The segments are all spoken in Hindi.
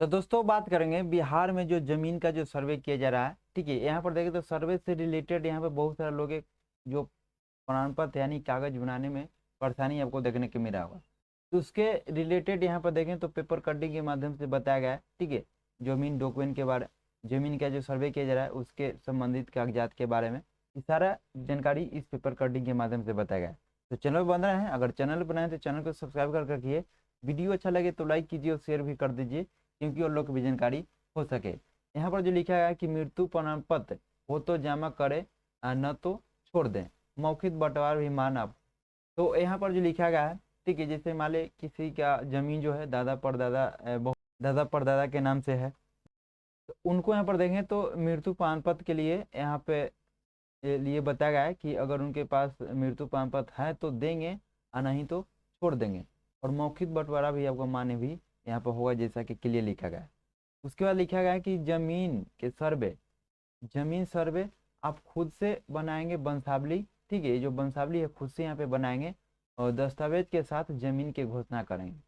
तो दोस्तों बात करेंगे बिहार में जो जमीन का जो सर्वे किया जा रहा है। ठीक है, यहाँ पर देखें तो सर्वे से रिलेटेड यहाँ पे बहुत सारे लोग जो प्रमाण पत्र यानी कागज बनाने में परेशानी आपको देखने को मिला होगा। तो उसके रिलेटेड यहाँ पर देखें तो पेपर कटिंग के माध्यम से बताया गया है। ठीक है, जमीन डॉक्यूमेंट के बारे जमीन का जो सर्वे किया जा रहा है उसके संबंधित कागजात के बारे में ये सारा जानकारी इस पेपर कटिंग के माध्यम से बताया गया है। तो चैनल बन रहा है, अगर चैनल बनाए तो चैनल को सब्सक्राइब कर रखिए। वीडियो अच्छा लगे तो लाइक कीजिए और शेयर भी कर दीजिए क्योंकि और लोग को भी जानकारी हो सके। यहाँ पर जो लिखा गया है कि मृत्यु प्रमाण पत्र हो तो जमा करे न तो छोड़ दें, मौखिक बंटवारा भी मानव। तो यहाँ पर जो लिखा गया है, ठीक है, जैसे मान ले किसी का जमीन जो है दादा परदादा दादा परदादा के नाम से है, तो उनको यहाँ पर देखें तो मृत्यु प्रमाण पत्र के लिए यहाँ पे लिए बताया गया है कि अगर उनके पास मृत्यु प्रमाण पत्र है तो देंगे और नहीं तो छोड़ देंगे। और मौखिक बंटवारा भी आपको मान्य भी यहाँ पर होगा जैसा कि क्लियर लिखा गया है। उसके बाद लिखा गया है कि जमीन सर्वे आप खुद से बनाएंगे वंशावली। ठीक है, ये जो वंशावली है खुद से यहाँ पे बनाएंगे और दस्तावेज के साथ जमीन की घोषणा करेंगे।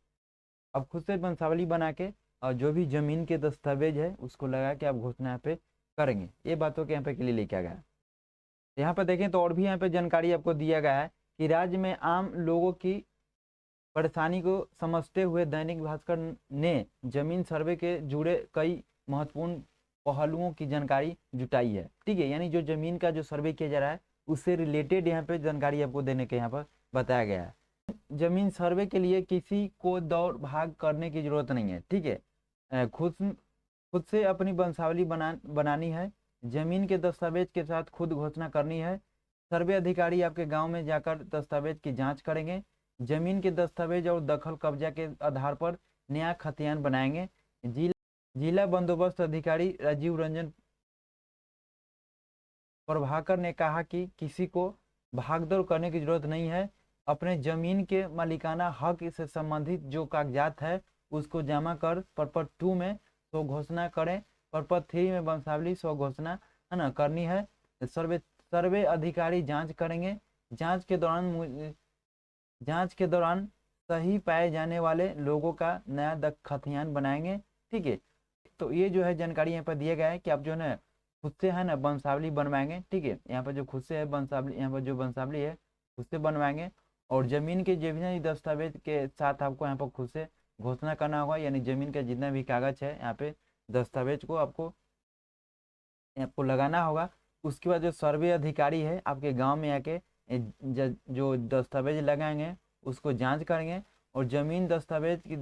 अब खुद से वंशावली बना के और जो भी जमीन के दस्तावेज है उसको लगा के आप घोषणा यहाँ पे करेंगे। ये बातों के यहाँ पे क्लियर लिखा गया है। यहाँ पे देखें तो और भी यहाँ पे जानकारी आपको दिया गया है कि राज्य में आम लोगों की परेशानी को समझते हुए दैनिक भास्कर ने जमीन सर्वे के जुड़े कई महत्वपूर्ण पहलुओं की जानकारी जुटाई है। ठीक है, यानी जो जमीन का जो सर्वे किया जा रहा है उससे रिलेटेड यहाँ पे जानकारी आपको देने के यहाँ पर बताया गया है। जमीन सर्वे के लिए किसी को दौड़ भाग करने की जरूरत नहीं है। ठीक है, खुद खुद से अपनी वंशावली बनानी है, जमीन के दस्तावेज के साथ खुद घोषणा करनी है। सर्वे अधिकारी आपके गांव में जाकर दस्तावेज की जांच करेंगे। जमीन के दस्तावेज और दखल कब्जा के आधार पर नया खतियान बनाएंगे। जिला बंदोबस्त अधिकारी राजीव रंजन प्रभाकर ने कहा कि किसी को भागदौड़ करने की जरूरत नहीं है। अपने जमीन के मालिकाना हक से संबंधित जो कागजात है उसको जमा कर पर्पट 2 में स्व घोषणा करें। पर्पट 3 में वंशावली स्व घोषणा है ना करनी है। सर्वे सर्वे अधिकारी जांच करेंगे। जांच के दौरान सही पाए जाने वाले लोगों का नया खतियान बनाएंगे। ठीक है, तो ये जो है जानकारी यहाँ पर दिया गया है कि आप जो है ना खुद से है ना वंशावली बनवाएंगे। ठीक है, यहाँ पर जो खुद से है वंशावली, यहाँ पर जो वंशावली है खुद से बनवाएंगे और जमीन के जितने दस्तावेज के साथ आपको यहाँ पर खुद से घोषणा करना होगा। यानी जमीन का जितना भी कागज है यहाँ पे दस्तावेज को आपको लगाना होगा। उसके बाद जो सर्वे अधिकारी है आपके गांव में आके जो दस्तावेज लगाएंगे उसको जांच करेंगे और जमीन दस्तावेज की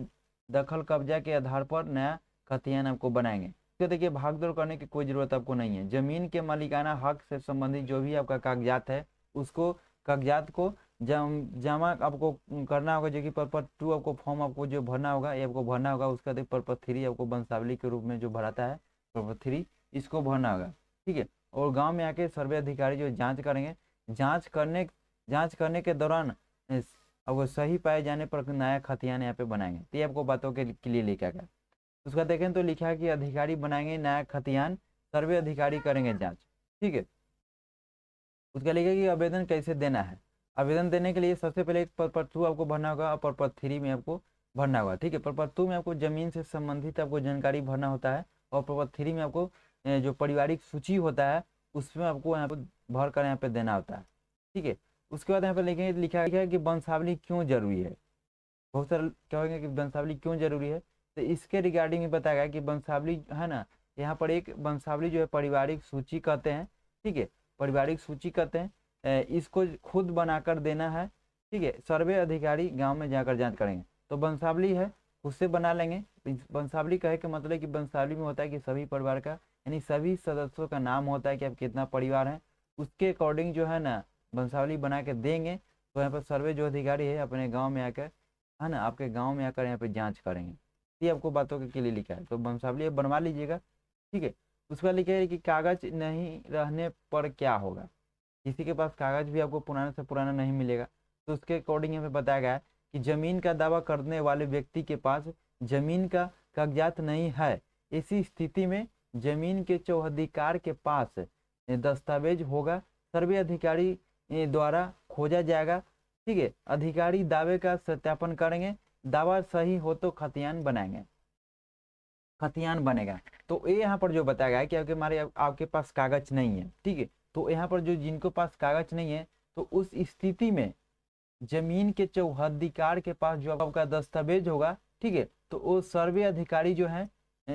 दखल कब्जा के आधार पर नया खतियान आपको बनाएंगे। तो देखिए भागदौड़ करने की कोई ज़रूरत आपको नहीं है। जमीन के मालिकाना हक से संबंधित जो भी आपका कागजात है उसको कागजात को जमा आपको करना होगा, जो कि पर्पस 2 आपको फॉर्म आपको जो भरना होगा ये आपको भरना होगा। उसका बाद पर्पस 3 आपको वंशावली के रूप में जो भराता है पर्पस 3 इसको भरना होगा। ठीक है, और गांव में आके सर्वे अधिकारी जो जांच करेंगे, जांच करने के दौरान आपको सही पाए जाने पर नया खतियान यहाँ पे बनाएंगे। तो ये आपको बातों के लिए लिखा गया। उसका देखें तो लिखा है कि अधिकारी बनाएंगे नया खतियान, सर्वे अधिकारी करेंगे जांच। ठीक है, उसका लिखा है कि आवेदन कैसे देना है। आवेदन देने के लिए सबसे पहले एक पर्पस 2 आपको भरना होगा और पर्पस 3 में आपको भरना होगा। ठीक है, पर्पस 2 में आपको जमीन से संबंधित आपको जानकारी भरना होता है और पर्पस 3 में आपको जो पारिवारिक सूची होता है उसमें आपको यहाँ पर भर कर यहाँ पे देना होता है। ठीक है, उसके बाद यहाँ पर लिखा है कि वंशावली क्यों जरूरी है। बहुत सारे कहेंगे कि वंशावली क्यों जरूरी है, तो इसके रिगार्डिंग में बताया गया कि वंशावली है ना, यहाँ पर एक वंशावली जो है पारिवारिक सूची कहते हैं। ठीक है, पारिवारिक सूची कहते हैं, इसको खुद बनाकर देना है। ठीक है, सर्वे अधिकारी गांव में जाकर जांच करेंगे। तो वंशावली है खुद से बना लेंगे। वंशावली कहे के मतलब कि वंशावली में होता है कि सभी परिवार का यानी सभी सदस्यों का नाम होता है कि आप कितना परिवार है, उसके अकॉर्डिंग जो है ना वंशावली बना के देंगे। तो यहाँ पर सर्वे जो अधिकारी है अपने गाँव में आकर है ना आपके गांव में आकर यहाँ पे जांच करेंगे। ये आपको बातों के लिए लिखा है, तो वंशावली बनवा लीजिएगा। ठीक है, उसका लिखा है कि कागज नहीं रहने पर क्या होगा। किसी के पास कागज भी आपको पुराने से पुराना नहीं मिलेगा, तो उसके अकॉर्डिंग यहाँ पे बताया गया है कि जमीन का दावा करने वाले व्यक्ति के पास जमीन का कागजात नहीं है। इसी स्थिति में जमीन के चौहदीकार के पास दस्तावेज होगा, सर्वे अधिकारी द्वारा खोजा जाएगा। ठीक है, अधिकारी दावे का सत्यापन करेंगे, दावा सही हो तो खतियान बनाएंगे। खतियान बनेगा। तो ये यहाँ पर जो बताया गया है कि आपके हमारे आपके पास कागज नहीं है, ठीक है। तो यहाँ पर जो जिनको पास कागज नहीं है, तो उस स्थिति में जमीन के चौहद्दीकार के पास जो आपका दस्तावेज होगा, ठीक है, तो वो सर्वे अधिकारी जो है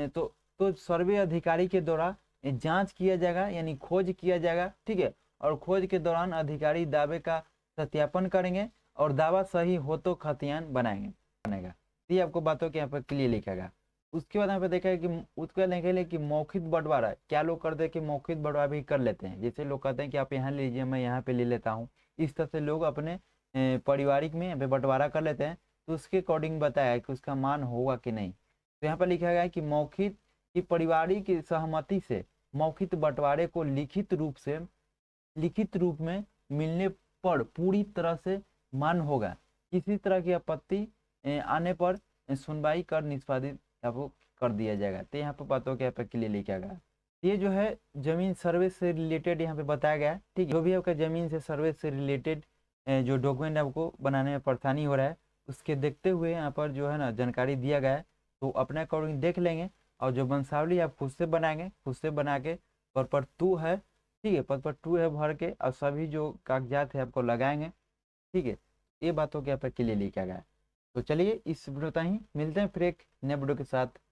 तो सर्वे अधिकारी के द्वारा जांच किया जाएगा, यानी खोज किया जाएगा, ठीक है। और खोज के दौरान अधिकारी दावे का सत्यापन करेंगे और दावा सही हो तो खतियान बनेगा। ये आपको बातों के यहाँ पर क्लियर लिखेगा। उसके बाद यहाँ पे देखा है कि उसके बाद लिखे कि मौखिक बंटवारा क्या लोग करते हैं कि मौखिक बंटवारा भी कर लेते हैं। जैसे लोग कहते हैं कि आप यहाँ लीजिए, मैं यहाँ पे ले लेता हूँ। इस तरह से लोग अपने पारिवारिक में यहाँ पे बंटवारा कर लेते हैं। तो उसके अकॉर्डिंग बताया है कि उसका मान होगा कि नहीं। तो यहाँ पर लिखा गया है कि मौखिक की पारिवारिक सहमति से मौखिक बंटवारे को लिखित रूप में मिलने पर पूरी तरह से मान होगा। किसी तरह की आपत्ति आने पर सुनवाई कर निष्पादित आपको कर दिया जाएगा। तो यहाँ पर बातों के यहाँ पे क्लियर लिखा गया। ये जो है जमीन सर्वे से रिलेटेड यहाँ पे बताया गया है, ठीक है। जो भी आपका जमीन से सर्वे से रिलेटेड जो डॉक्यूमेंट आपको बनाने में परेशानी हो रहा है, उसके देखते हुए यहाँ पर जो है ना जानकारी दिया गया है। तो अपने अकॉर्डिंग देख लेंगे, और जो वंशावली आप खुद से बनाएंगे, खुद से बना के पद पर 2 है, ठीक है, पद पर 2 है भर के, और सभी जो कागजात है आपको लगाएंगे, ठीक है। ये बातों के यहाँ पर क्लियर लिखा गया है। तो चलिए इस वीडियो तक ही मिलते हैं फिर एक नए वीडियो के साथ।